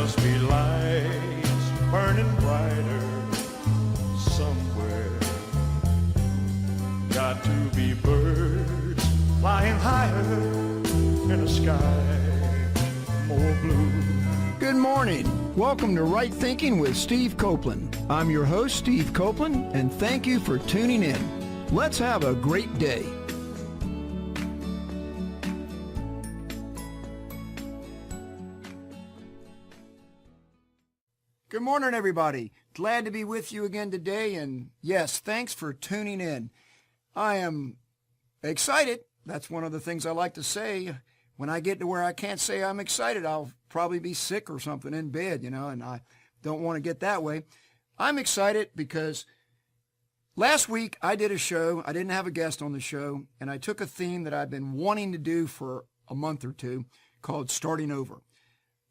must be lights burning brighter somewhere. Got to be birds flying higher in a sky more blue. Good morning. Welcome to Right Thinking with Steve Copeland. I'm your host, Steve Copeland, and thank you for tuning in. Let's have a great day. Good morning, everybody. Glad to be with you again today, and yes, thanks for tuning in. I am excited. That's one of the things I like to say. When I get to where I can't say I'm excited, I'll probably be sick or something in bed, and I don't want to get that way. I'm excited because last week I did a show. I didn't have a guest on the show, and I took a theme that I've been wanting to do for a month or two called Starting Over.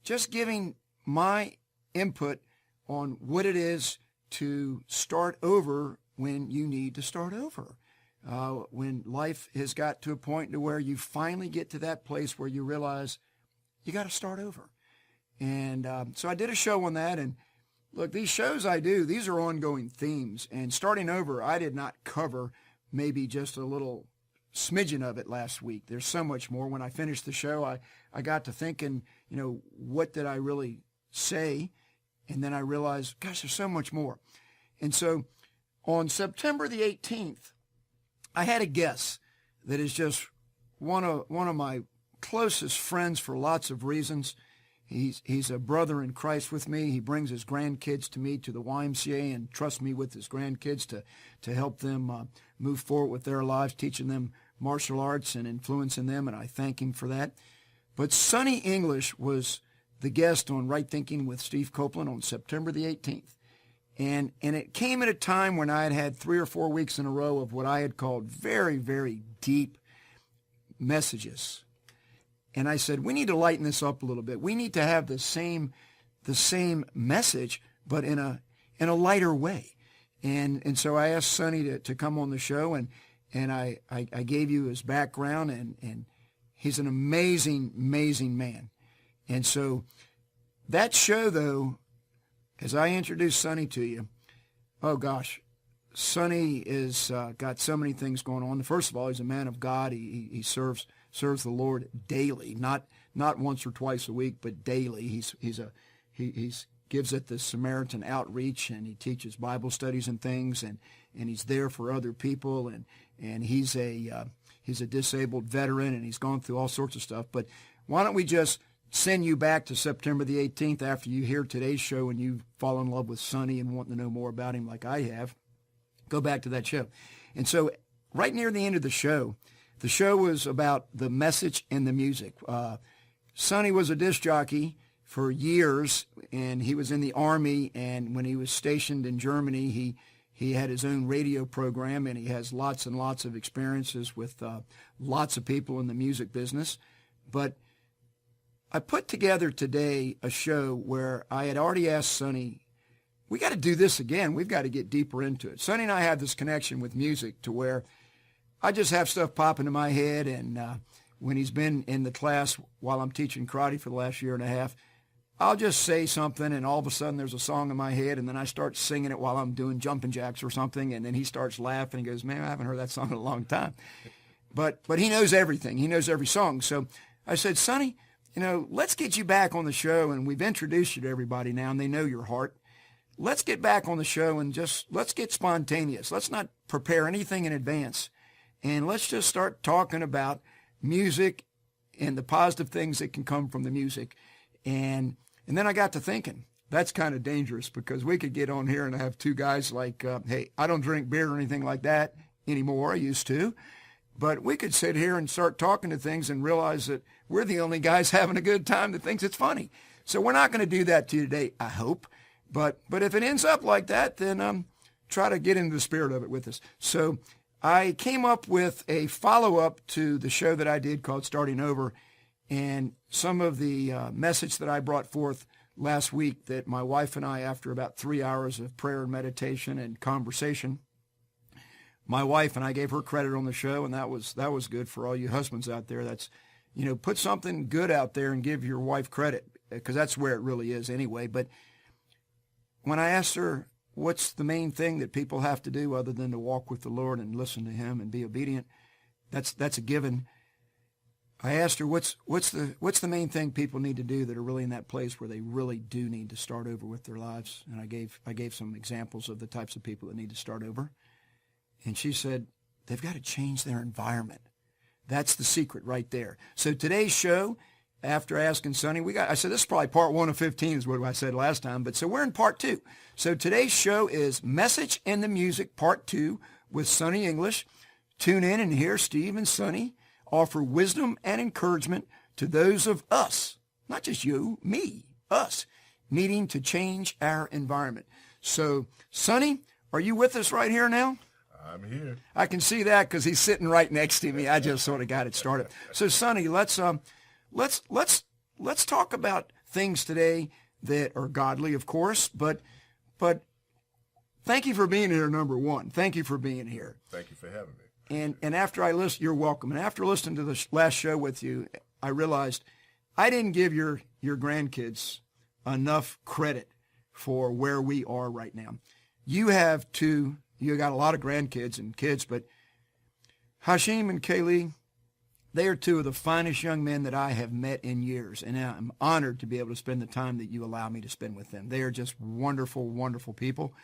Just giving my input on what it is to start over when you need to start over. When life has got to a point to where you finally get to that place where you realize you got to start over. And so I did a show on that. And look, these shows I do, these are ongoing themes. And starting over, I did not cover maybe just a little smidgen of it last week. There's so much more. When I finished the show, I got to thinking, what did I really say? And then I realized, gosh, there's so much more. And so on September the 18th, I had a guest that is just one of my closest friends for lots of reasons. He's a brother in Christ with me. He brings his grandkids to me to the YMCA and trusts me with his grandkids to help them move forward with their lives, teaching them martial arts and influencing them, and I thank him for that. But Sonny English was the guest on Right Thinking with Steve Copeland on September the 18th. And it came at a time when I had had 3 or 4 weeks in a row of what I had called very, very deep messages. And I said, we need to lighten this up a little bit. We need to have the same message, but in a lighter way. And so I asked Sonny to come on the show, and I gave you his background, and he's an amazing, amazing man. And so that show, though, as I introduce Sonny to you, oh gosh, Sonny is got so many things going on. First of all, he's a man of God. He serves the Lord daily, not once or twice a week, but daily. He gives it the Samaritan outreach, and he teaches Bible studies and things, and he's there for other people, and he's a disabled veteran, and he's gone through all sorts of stuff. But why don't we just send you back to September the 18th after you hear today's show and you fall in love with Sonny and want to know more about him like I have. Go back to that show. And so right near the end of the show was about the message and the music. Sonny was a disc jockey for years, and he was in the Army, and when he was stationed in Germany, he had his own radio program, and he has lots and lots of experiences with lots of people in the music business. But I put together today a show where I had already asked Sonny, we got to do this again. We've got to get deeper into it. Sonny and I have this connection with music to where I just have stuff pop into my head, and when he's been in the class while I'm teaching karate for the last year and a half, I'll just say something, and all of a sudden there's a song in my head, and then I start singing it while I'm doing jumping jacks or something, and then he starts laughing and goes, man, I haven't heard that song in a long time. But he knows everything. He knows every song. So I said, Sonny, let's get you back on the show, and we've introduced you to everybody now, and they know your heart. Let's get back on the show and let's get spontaneous. Let's not prepare anything in advance, and let's just start talking about music and the positive things that can come from the music. And then I got to thinking, that's kind of dangerous, because we could get on here and have two guys like, hey, I don't drink beer or anything like that anymore. I used to. But we could sit here and start talking to things and realize that we're the only guys having a good time that thinks it's funny. So we're not going to do that to you today, I hope. But if it ends up like that, then try to get into the spirit of it with us. So I came up with a follow-up to the show that I did called Starting Over, and some of the message that I brought forth last week that my wife and I, after about 3 hours of prayer and meditation and conversation, my wife and I gave her credit on the show, and that was good for all you husbands out there. That's, put something good out there and give your wife credit. because that's where it really is anyway. But when I asked her, what's the main thing that people have to do other than to walk with the Lord and listen to him and be obedient? That's a given. I asked her, what's the main thing people need to do that are really in that place where they really do need to start over with their lives? And I gave some examples of the types of people that need to start over. And she said, they've got to change their environment. That's the secret right there. So today's show, after asking Sonny, I said this is probably part 1 of 15 is what I said last time, but so we're in part 2. So today's show is Message and the Music, part 2 with Sonny English. Tune in and hear Steve and Sonny offer wisdom and encouragement to those of us, not just you, me, us, needing to change our environment. So, Sonny, are you with us right here now? I'm here. I can see that because he's sitting right next to me. I just sort of got it started. So, Sonny, let's talk about things today that are godly, of course, but thank you for being here, number one. Thank you for being here. Thank you for having me. And after I listen, you're welcome. And after listening to the last show with you, I realized I didn't give your grandkids enough credit for where we are right now. You got a lot of grandkids and kids, but Hashim and Kaylee, they are two of the finest young men that I have met in years. And I'm honored to be able to spend the time that you allow me to spend with them. They are just wonderful, wonderful people,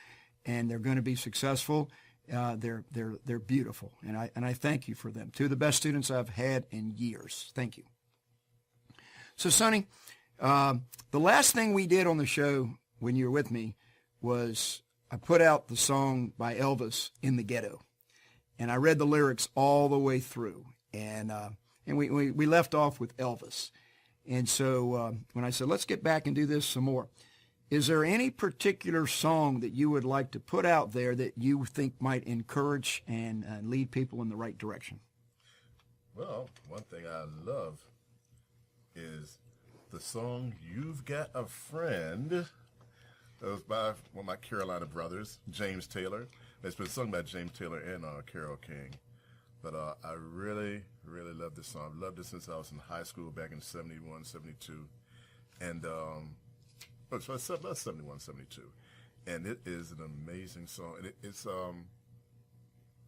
and they're going to be successful. They're beautiful, and I thank you for them. Two of the best students I've had in years. Thank you. So, Sonny, the last thing we did on the show when you were with me was I put out the song by Elvis, "In the Ghetto," and I read the lyrics all the way through, and we left off with Elvis. And so when I said, let's get back and do this some more, is there any particular song that you would like to put out there that you think might encourage and lead people in the right direction? Well, one thing I love is the song "You've Got a Friend." That was by one of my Carolina brothers, James Taylor. It's been sung by James Taylor and Carole King. But I really, really love this song. I've loved it since I was in high school back in 71, 72. And so it's about 71, 72. And it is an amazing song. And it's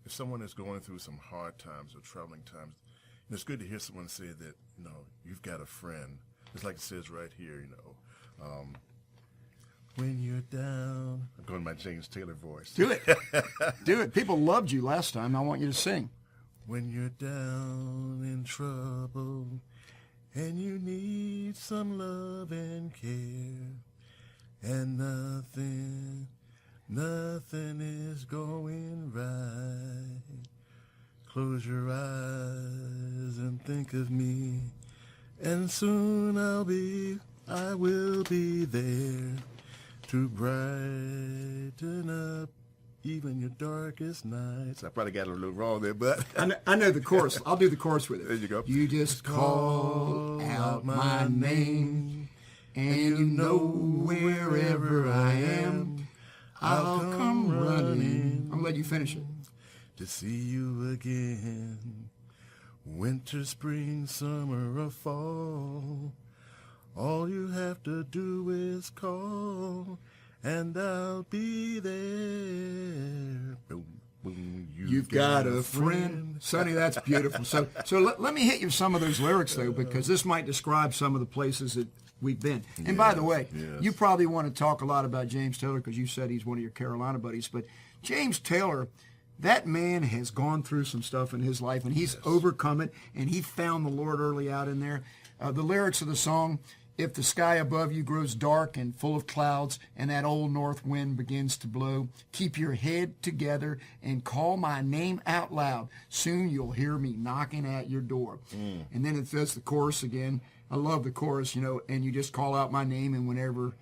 if someone is going through some hard times or troubling times, it's good to hear someone say that, you've got a friend. It's like it says right here, when you're down. I'm going my James Taylor voice. Do it. Do it. People loved you last time. I want you to sing. When you're down in trouble and you need some love and care, and nothing is going right, close your eyes and think of me, and soon I will be there to brighten up even your darkest nights. I probably got it a little wrong there, but I know the chorus. I'll do the chorus with it. There you go. You just call out my name, and you know wherever I am, I'll come running. I'm going to let you finish it. To see you again, winter, spring, summer, or fall. All you have to do is call, and I'll be there. Boom, boom. You've got a friend. Sonny, that's beautiful. So let me hit you with some of those lyrics, though, because this might describe some of the places that we've been. And by the way, you probably want to talk a lot about James Taylor because you said he's one of your Carolina buddies. But James Taylor, that man has gone through some stuff in his life, and he's overcome it, and he found the Lord early out in there. The lyrics of the song, if the sky above you grows dark and full of clouds and that old north wind begins to blow, keep your head together and call my name out loud. Soon you'll hear me knocking at your door. And then it says the chorus again. I love the chorus, and you just call out my name, and wherever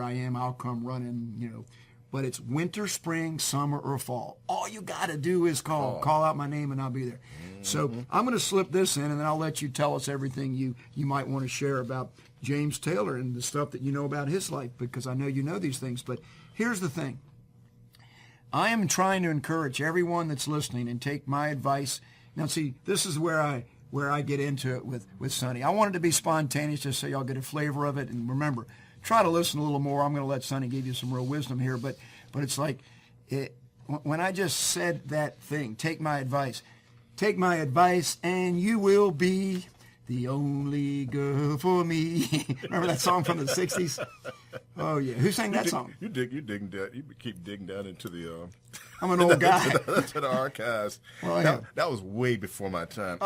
I am, I'll come running, But it's winter, spring, summer, or fall. All you got to do is call out my name, and I'll be there. So I'm going to slip this in, and then I'll let you tell us everything you might want to share about James Taylor and the stuff that you know about his life, because I know you know these things. But here's the thing. I am trying to encourage everyone that's listening and take my advice. Now, see, this is where where I get into it with Sonny. I wanted to be spontaneous just so y'all get a flavor of it. And remember, try to listen a little more. I'm going to let Sonny give you some real wisdom here. But it's like when I just said that thing, take my advice. Take my advice and you will be the only girl for me. Remember that song from the 60s? Oh, yeah. Who sang that song? You digging down. You keep digging down into the... I'm an old guy. to the archives. Well, yeah. That was way before my time.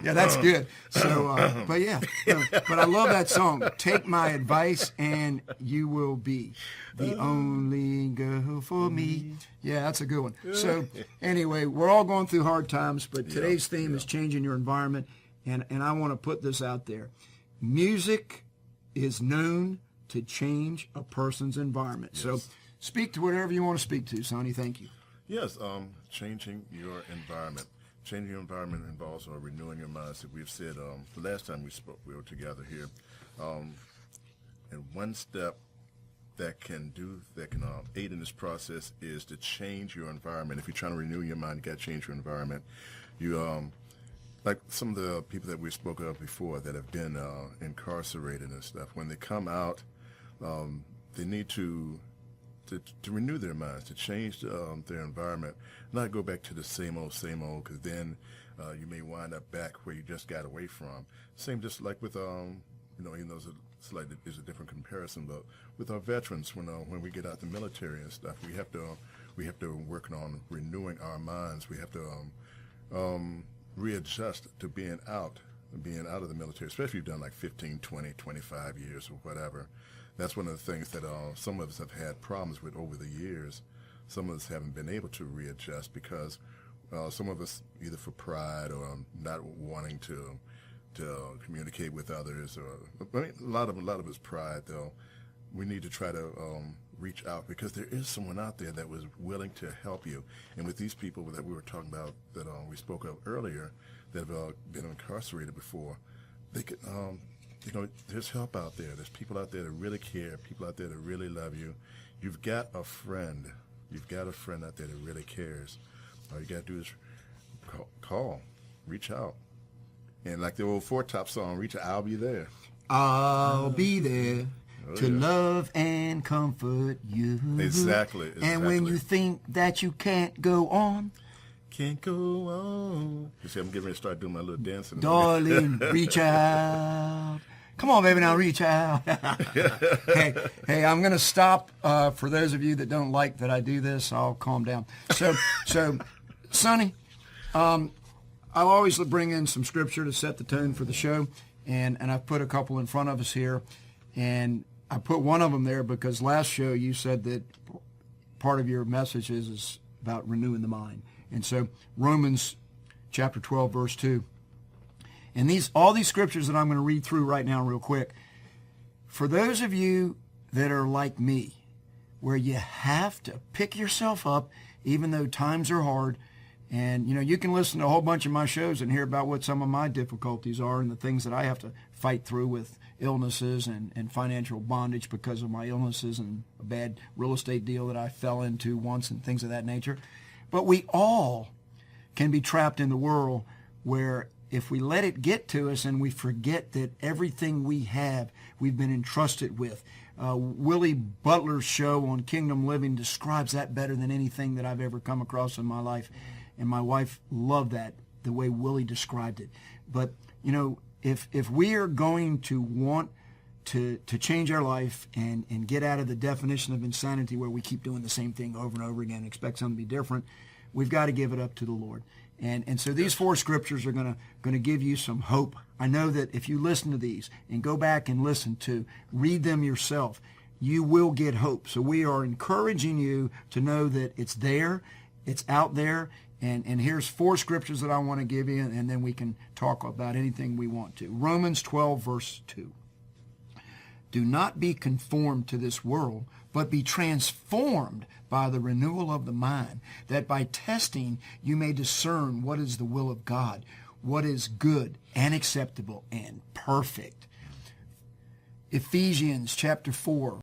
Yeah, that's good. So, but yeah. But I love that song. Take my advice and you will be the only girl for me. Yeah, that's a good one. So anyway, we're all going through hard times, but today's theme is changing your environment. And I want to put this out there. Music is known to change a person's environment. Yes. So speak to whatever you want to speak to, Sonny. Thank you. Yes, changing your environment. Changing your environment involves renewing your mindset. We've said the last time we spoke, we were together here. And one step that can aid in this process is to change your environment. If you're trying to renew your mind, you got to change your environment. You like some of the people that we spoke of before that have been incarcerated and stuff, when they come out, they need to renew their minds, to change their environment, not go back to the same old, because then you may wind up back where you just got away from. Same just like with, even though it's a different comparison, but with our veterans, when we get out the military and stuff, we have to work on renewing our minds. We have to readjust to being out of the military, especially if you've done like 15, 20, 25 years or whatever. That's one of the things that some of us have had problems with over the years. Some of us haven't been able to readjust because some of us, either for pride or not wanting to communicate with others, or a lot of it's pride, though. We need to try to reach out, because there is someone out there that was willing to help you. And with these people that we were talking about, that we spoke of earlier, that have been incarcerated before, they could, there's help out there. There's people out there that really care, people out there that really love you. You've got a friend. You've got a friend out there that really cares. All you got to do is call, reach out. And like the old Four Top song, reach out, I'll be there. I'll be there. To love and comfort you. Exactly. And when you think that you can't go on. Can't go on. You see, I'm getting ready to start doing my little dancing. Darling, reach out. Come on, baby, now reach out. Hey, I'm going to stop. For those of you that don't like that I do this, I'll calm down. So Sonny, I'll always bring in some scripture to set the tone for the show. And I've put a couple in front of us here. And I put one of them there because last show you said that part of your message is about renewing the mind. And so Romans chapter 12, verse 2. And all these scriptures that I'm going to read through right now real quick, for those of you that are like me, where you have to pick yourself up even though times are hard, and you can listen to a whole bunch of my shows and hear about what some of my difficulties are and the things that I have to fight through with illnesses and financial bondage because of my illnesses and a bad real estate deal that I fell into once and things of that nature. But we all can be trapped in the world where if we let it get to us and we forget that everything we have, we've been entrusted with. Willie Butler's show on Kingdom Living describes that better than anything that I've ever come across in my life. And my wife loved that, the way Willie described it. But, if we are going to want to change our life and get out of the definition of insanity where we keep doing the same thing over and over again and expect something to be different, we've got to give it up to the Lord. And so these four scriptures are going to give you some hope. I know that if you listen to these and go back and read them yourself, you will get hope. So we are encouraging you to know that it's there, it's out there, and here's four scriptures that I want to give you, and then we can talk about anything we want to. Romans 12, verse 2. Do not be conformed to this world, but be transformed by the renewal of the mind, that by testing you may discern what is the will of God, what is good and acceptable and perfect. Ephesians chapter 4.